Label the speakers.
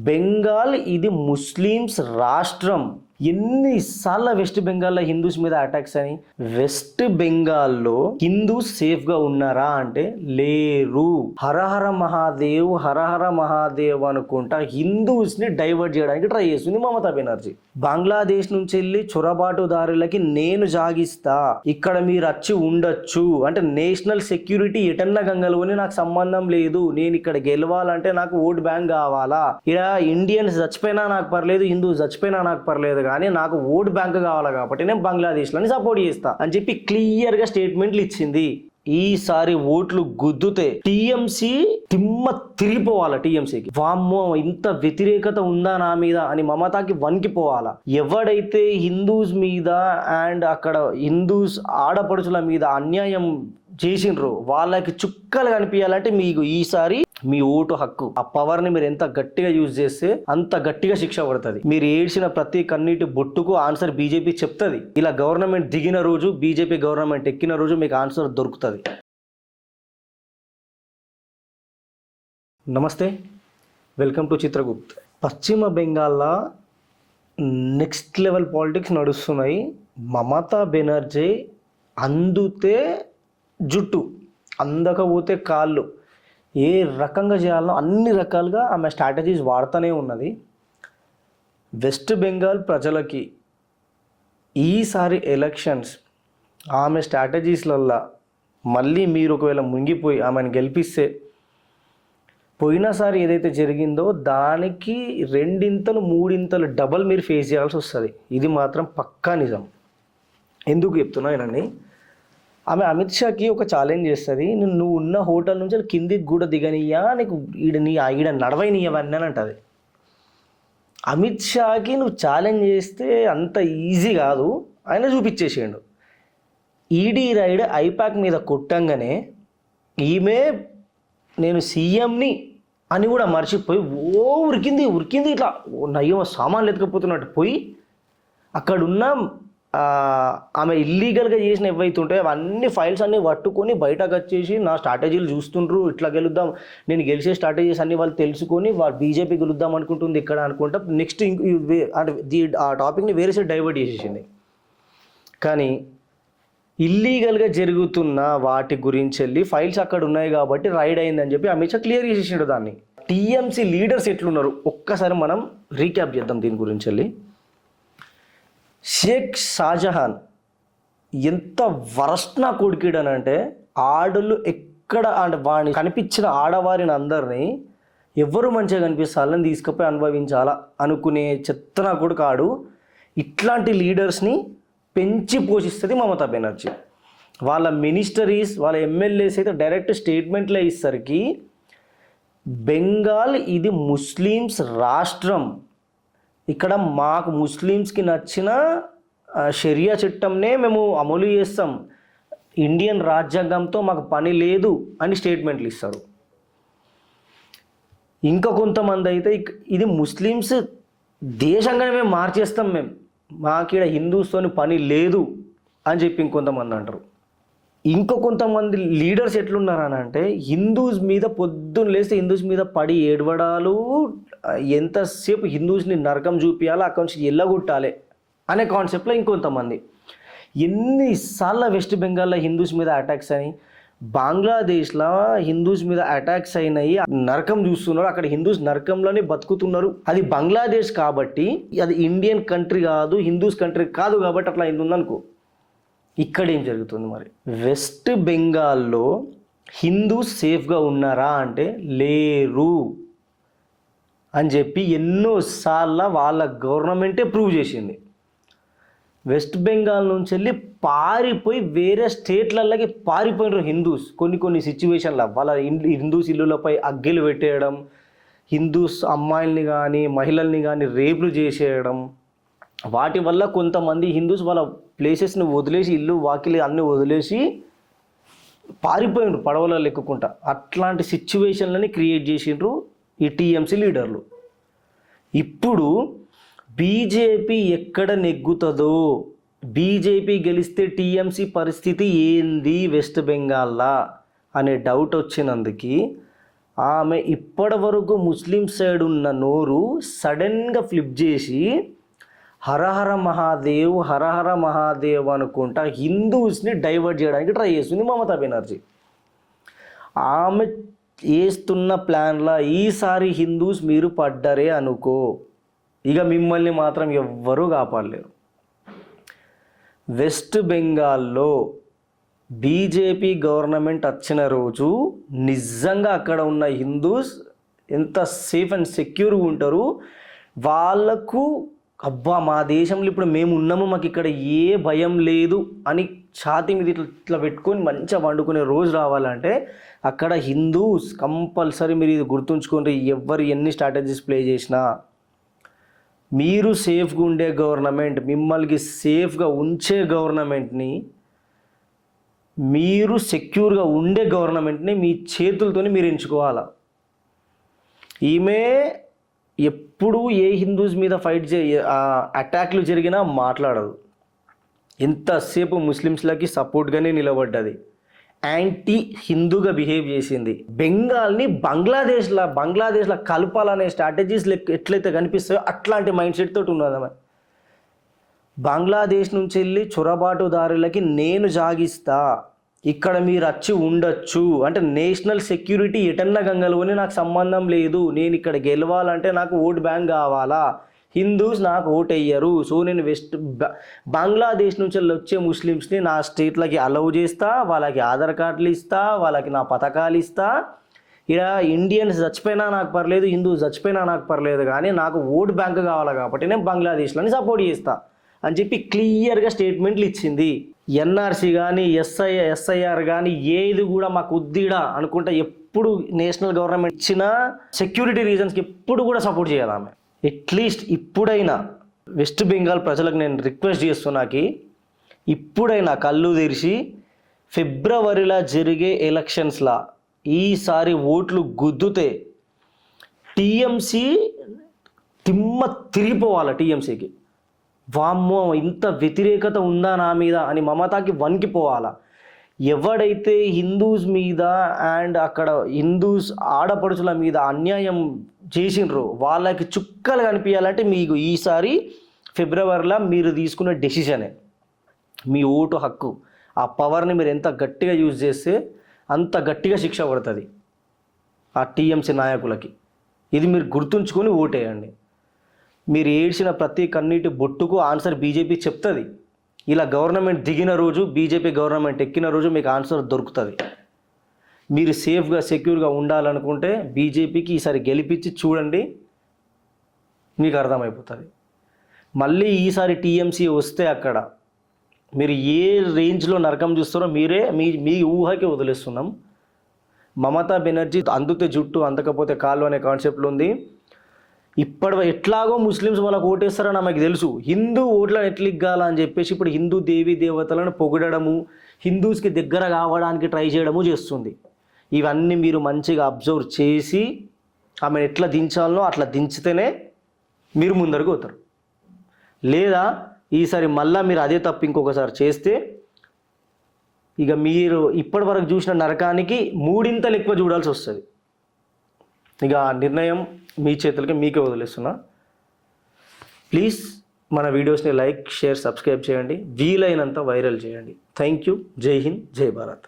Speaker 1: బెంగాల్ ఇది ముస్లిమ్స్ రాష్ట్రం. ఎన్నిసార్లు వెస్ట్ బెంగాల్లో హిందూస్ మీద అటాక్స్ అని. వెస్ట్ బెంగాల్లో హిందూస్ సేఫ్గా ఉన్నారా అంటే లేరు. హరహర మహాదేవ్ హరహర మహాదేవ్ అనుకుంటా హిందూస్ని డైవర్ట్ చేయడానికి ట్రై చేస్తుంది మమతా బెనర్జీ. బంగ్లాదేశ్ నుంచి వెళ్ళి చొరబాటుదారులకి నేను జాగిస్తా, ఇక్కడ మీరు వచ్చి ఉండొచ్చు అంటే నేషనల్ సెక్యూరిటీ ఎటన్నా గంగలోని నాకు సంబంధం లేదు, నేను ఇక్కడ గెలవాలంటే నాకు ఓట్ బ్యాంక్ కావాలా, ఇలా ఇండియన్స్ చచ్చిపోయినా నాకు పర్లేదు, హిందూస్ చచ్చిపోయినా నాకు పర్లేదు, కానీ నాకు ఓట్ బ్యాంక్ కావాలి కాబట్టి నేను బంగ్లాదేశ్లోని సపోర్ట్ చేస్తా అని చెప్పి క్లియర్గా స్టేట్మెంట్లు ఇచ్చింది. ఈసారి ఓట్లు గుద్దుతే టీఎంసీ తిమ్మ తిరిగిపోవాలా. టీఎంసీకి వామ్మో ఇంత వ్యతిరేకత ఉందా నా మీద అని మమతాకి వణికిపోవాలా. ఎవడైతే హిందూస్ మీద అండ్ అక్కడ హిందూస్ ఆడపడుచుల మీద అన్యాయం చేసిండ్రో వాళ్ళకి చుక్కలు కనిపించాలంటే మీకు ఈసారి మీ ఓటు హక్కు, ఆ పవర్ని మీరు ఎంత గట్టిగా యూజ్ చేస్తే అంత గట్టిగా శిక్ష పడుతుంది. మీరు ఏడ్చిన ప్రతి కన్నీటి బొట్టుకు ఆన్సర్ బీజేపీ చెప్తుంది. ఇలా గవర్నమెంట్ దిగిన రోజు, బీజేపీ గవర్నమెంట్ ఎక్కిన రోజు మీకు ఆన్సర్ దొరుకుతుంది. నమస్తే, వెల్కమ్ టు చిత్రగుప్త్. పశ్చిమ బెంగాల్లో నెక్స్ట్ లెవెల్ పాలిటిక్స్ నడుస్తున్నాయి. మమతా బెనర్జీ అందుతే జుట్టు, అందకపోతే కాళ్ళు, ఏ రకంగా చేయాలనో అన్ని రకాలుగా ఆమె స్ట్రాటజీస్ వాడుతూనే ఉన్నది. వెస్ట్ బెంగాల్ ప్రజలకి ఈసారి ఎలక్షన్స్ ఆమె స్ట్రాటజీస్లల్లో మళ్ళీ మీరు ఒకవేళ మునిగిపోయి ఆమెను గెలిపిస్తే పోయినసారి ఏదైతే జరిగిందో దానికి 2 3 డబల్ మీరు ఫేస్ చేయాల్సి వస్తుంది. ఇది మాత్రం పక్కా నిజం. ఎందుకు చెప్తున్నా వినండి. ఆమె అమిత్ షాకి ఒక ఛాలెంజ్ చేస్తుంది, నువ్వు ఉన్న హోటల్ నుంచి కిందికి కూడా దిగనియ్యా, నీకు ఈడ నడవనియవన్నీ అని అంటుంది. అమిత్ షాకి నువ్వు ఛాలెంజ్ చేస్తే అంత ఈజీ కాదు, ఆయన చూపించేసేయండు. ఈడీ రైడ్ ఐపాక్ మీద కొట్టంగానే ఈమె నేను సీఎంని అని కూడా మర్చిపోయి ఉరికింది ఇట్లా నయ్యో సామాన్లు ఎత్తుకపోతున్నట్టు పోయి అక్కడున్న ఆమె ఇల్లీగల్గా చేసిన ఏవైతే ఉంటాయో అవన్నీ ఫైల్స్ అన్నీ పట్టుకొని బయటకు వచ్చేసి నా స్ట్రాటజీలు చూస్తుండ్రు, ఇట్లా గెలుద్దాం, నేను గెలిచే స్ట్రాటజీస్ అన్నీ వాళ్ళు తెలుసుకొని వాళ్ళు బీజేపీ గెలుద్దాం అనుకుంటుంది ఇక్కడ అనుకుంటా నెక్స్ట్ అంటే ఆ టాపిక్ని వేరే సైడ్ డైవర్ట్ చేసేసింది. కానీ ఇల్లీగల్గా జరుగుతున్న వాటి గురించి వెళ్ళి ఫైల్స్ అక్కడ ఉన్నాయి కాబట్టి రైడ్ అయిందని చెప్పి అమిత్ షా క్లియర్ చేసేసిండు దాన్ని. టీఎంసీ లీడర్స్ ఎట్లున్నారు ఒక్కసారి మనం రీక్యాప్ చేద్దాం దీని గురించి వెళ్ళి. షేక్ షాజహాన్ ఎంత వరస్ట్ నా కొడుకుడనంటే ఆడలు ఎక్కడ అంటే వాడిని కనిపించిన ఆడవారిని అందరినీ ఎవరు మంచిగా కనిపిస్తారని తీసుకుపోయి అనుభవించాలా అనుకునే చెత్త నా కొడుకు ఆడు. ఇట్లాంటి లీడర్స్ని పెంచి పోషిస్తుంది మమతా బెనర్జీ. వాళ్ళ మినిస్టరీస్ వాళ్ళ ఎమ్మెల్యేస్ అయితే డైరెక్ట్ స్టేట్మెంట్లే ఇස්සరికి బెంగాల్ ఇది ముస్లిమ్స్ రాష్ట్రం, ఇక్కడ మాకు ముస్లిమ్స్కి నచ్చిన షరియా చట్టంనే మేము అమలు చేస్తాం, ఇండియన్ రాజ్యాంగంతో మాకు పని లేదు అని స్టేట్మెంట్లు ఇస్తారు. ఇంకా కొంతమంది అయితే ఇది ముస్లిమ్స్ దేశంగానే మేము మార్చేస్తాం, మాకు ఇక్కడ హిందూస్తోని పని లేదు అని చెప్పి ఇంకొంతమంది అంటారు. ఇంకో కొంతమంది లీడర్స్ ఎట్లున్నారని అంటే హిందూస్ మీద పొద్దున్న లేస్తే హిందూస్ మీద పడి ఏడవడాలు, ఎంతసేపు హిందూస్ని నరకం చూపించాలి అక్కడి నుంచి ఎల్లగొట్టాలి అనే కాన్సెప్ట్లో ఇంకొంతమంది. ఎన్నిసార్లు వెస్ట్ బెంగాల్లో హిందూస్ మీద అటాక్స్ అని, బంగ్లాదేశ్లో హిందూస్ మీద అటాక్స్ అయినాయి, నరకం చూస్తున్నారు, అక్కడ హిందూస్ నరకంలోనే బతుకుతున్నారు. అది బంగ్లాదేశ్ కాబట్టి అది ఇండియన్ కంట్రీ కాదు, హిందూస్ కంట్రీ కాదు కాబట్టి అట్లా అయింది ఉందనుకో. ఇక్కడ ఏం జరుగుతుంది మరి? వెస్ట్ బెంగాల్లో హిందూస్ సేఫ్గా ఉన్నారా అంటే లేరు అని చెప్పి ఎన్నోసార్లు వాళ్ళ గవర్నమెంటే ప్రూవ్ చేసింది. వెస్ట్ బెంగాల్ నుంచి వెళ్ళి పారిపోయి వేరే స్టేట్లలోకి పారిపోయినారు హిందూస్. కొన్ని సిచ్యువేషన్లో వాళ్ళ హిందూస్ ఇల్లులపై అగ్గిలు పెట్టేయడం, హిందూస్ అమ్మాయిల్ని కానీ మహిళల్ని కానీ రేపులు చేసేయడం, వాటి వల్ల కొంతమంది హిందూస్ వాళ్ళ ప్లేసెస్ని వదిలేసి ఇల్లు వాకిలి అన్నీ వదిలేసి పారిపోయిండ్రు పడవలలో ఎక్కుకుంటా. అట్లాంటి సిచ్యువేషన్లని క్రియేట్ చేసిండ్రు ఈ టీఎంసీ లీడర్లు. ఇప్పుడు బీజేపీ ఎక్కడ నెగ్గుతుందో, బీజేపీ గెలిస్తే టీఎంసీ పరిస్థితి ఏంది వెస్ట్ బెంగాల్లో అనే డౌట్ వచ్చినందుకు ఆమె ఇప్పటి వరకు ముస్లిం సైడ్ ఉన్న నోరు సడన్గా ఫ్లిప్ చేసి హరహర మహాదేవ్ హరహర మహాదేవ్ అనుకుంటా హిందూస్ని డైవర్ట్ చేయడానికి ట్రై చేస్తుంది మమతా బెనర్జీ. ఆమె వేస్తున్న ప్లాన్లా ఈసారి హిందూస్ మీరు పడ్డరే అనుకో, ఇక మిమ్మల్ని మాత్రం ఎవ్వరూ కాపాడలేరు. వెస్ట్ బెంగాల్లో బీజేపీ గవర్నమెంట్ వచ్చిన రోజు నిజంగా అక్కడ ఉన్న హిందూస్ ఎంత సేఫ్ అండ్ సెక్యూర్గా ఉంటారు. వాళ్ళకు అబ్బా మా దేశంలో ఇప్పుడు మేము ఉన్నాము, మాకు ఇక్కడ ఏ భయం లేదు అని ఛాతీ మీద ఇట్లా పెట్టుకొని మంచిగా వండుకునే రోజు రావాలంటే అక్కడ హిందూస్ కంపల్సరీ. మీరు ఇది గుర్తుంచుకోండి, ఎవరు ఎన్ని స్ట్రాటజీస్ ప్లే చేసినా మీరు సేఫ్గా ఉండే గవర్నమెంట్, మిమ్మల్ని సేఫ్గా ఉంచే గవర్నమెంట్ని, మీరు సెక్యూర్గా ఉండే గవర్నమెంట్ని మీ చేతులతోనే మీరు ఎంచుకోవాలా. ఈమె ఎప్పుడు ఏ హిందూస్ మీద అటాక్లు జరిగినా మాట్లాడదు. ఎంతసేపు ముస్లిమ్స్లకి సపోర్ట్గానే నిలబడ్డది, యాంటీ హిందూగా బిహేవ్ చేసింది. బెంగాల్ని బంగ్లాదేశ్లో కలపాలనే స్ట్రాటజీస్ ఎట్లయితే కనిపిస్తాయో అట్లాంటి మైండ్ సెట్ తోటి ఉన్నది ఆమె. బంగ్లాదేశ్ నుంచి వెళ్ళి చొరబాటుదారులకి నేను జాగిస్తా, ఇక్కడ మీరు వచ్చి ఉండొచ్చు అంటే నేషనల్ సెక్యూరిటీ ఎటన్నా గంగలుని నాకు సంబంధం లేదు, నేను ఇక్కడ గెలవాలంటే నాకు ఓట్ బ్యాంక్ కావాలా, హిందూస్ నాకు ఓట్ వేయరు, సో నేను బంగ్లాదేశ్ నుంచి వచ్చే ముస్లిమ్స్ని నా స్టేట్లకి అలౌ చేస్తా, వాళ్ళకి ఆధార్ కార్డులు ఇస్తా, వాళ్ళకి నా పథకాలు ఇస్తా. ఇక్కడ ఇండియన్స్ చచ్చిపోయినా నాకు పర్లేదు, హిందూస్ చచ్చిపోయినా నాకు పర్లేదు, కానీ నాకు ఓట్ బ్యాంక్ కావాలి కాబట్టి నేను బంగ్లాదేశ్లోని సపోర్ట్ చేస్తా అని చెప్పి క్లియర్గా స్టేట్మెంట్లు ఇచ్చింది. ఎన్ఆర్సీ కానీ ఎస్ఐఆర్ కానీ ఏది కూడా మాకు ఉద్దిడా అనుకుంటా ఎప్పుడు నేషనల్ గవర్నమెంట్ ఇచ్చిన సెక్యూరిటీ రీజన్స్కి ఎప్పుడు కూడా సపోర్ట్ చేయాలి ఆమె. అట్లీస్ట్ ఇప్పుడైనా వెస్ట్ బెంగాల్ ప్రజలకు నేను రిక్వెస్ట్ చేస్తున్నాకి, ఇప్పుడైనా కళ్ళు తెరిచి ఫిబ్రవరిలో జరిగే ఎలక్షన్స్లా ఈసారి ఓట్లు గుద్దుతే టీఎంసీ తిరిగిపోవాలి. టీఎంసీకి వామ్మో ఇంత వ్యతిరేకత ఉందా నా మీద అని మమతాకి వణికిపోవాలా. ఎవడైతే హిందూస్ మీద అండ్ అక్కడ హిందూస్ ఆడపడుచుల మీద అన్యాయం చేసిండ్రో వాళ్ళకి చుక్కలు కనిపించాలంటే మీకు ఈసారి ఫిబ్రవరిలో మీరు తీసుకున్న డెసిషనే, మీ ఓటు హక్కు. ఆ పవర్ని మీరు ఎంత గట్టిగా యూజ్ చేస్తే అంత గట్టిగా శిక్ష పడుతుంది ఆ టీఎంసీ నాయకులకి. ఇది మీరు గుర్తుంచుకొని ఓటేయండి. మీరు ఏడ్చిన ప్రతి కన్నీటి బొట్టుకు ఆన్సర్ బీజేపీ చెప్తుంది. ఇలా గవర్నమెంట్ దిగిన రోజు, బీజేపీ గవర్నమెంట్ ఎక్కిన రోజు మీకు ఆన్సర్ దొరుకుతుంది. మీరు సేఫ్గా సెక్యూర్గా ఉండాలనుకుంటే బీజేపీకి ఈసారి గెలిపించి చూడండి, మీకు అర్థమైపోతుంది. మళ్ళీ ఈసారి టీఎంసీ వస్తే అక్కడ మీరు ఏ రేంజ్లో నరకం చూస్తారో మీరే మీ ఊహకి వదిలేస్తున్నాం. మమతా బెనర్జీ అందుతే జుట్టు అందకపోతే కాళ్ళు అనే కాన్సెప్ట్లో ఉంది. ఎట్లాగో ముస్లిమ్స్ వాళ్ళకు ఓటేస్తారని నాకు తెలుసు. హిందూ ఓట్లను ఎట్లా ఇగ్గాలని చెప్పేసి ఇప్పుడు హిందూ దేవీ దేవతలను పొగడము, హిందూస్కి దగ్గర కావడానికి ట్రై చేయడము చేస్తుంది. ఇవన్నీ మీరు మంచిగా అబ్జర్వ్ చేసి ఆమెను ఎట్లా దించాలనో అట్లా దించితేనే మీరు ముందరకు పోతారు. లేదా ఈసారి మళ్ళీ మీరు అదే తప్పు ఇంకొకసారి చేస్తే ఇక మీరు ఇప్పటి వరకు చూసిన నరకానికి 3 ఎక్కువ చూడాల్సి వస్తుంది. ఇక నిర్ణయం మీ చేతులకి మీకే వదిలేస్తున్నా. ప్లీజ్ మన వీడియోస్ని లైక్, షేర్, సబ్స్క్రైబ్ చేయండి, వీలైనంత వైరల్ చేయండి. Thank you. జై హింద్, జై భారత్.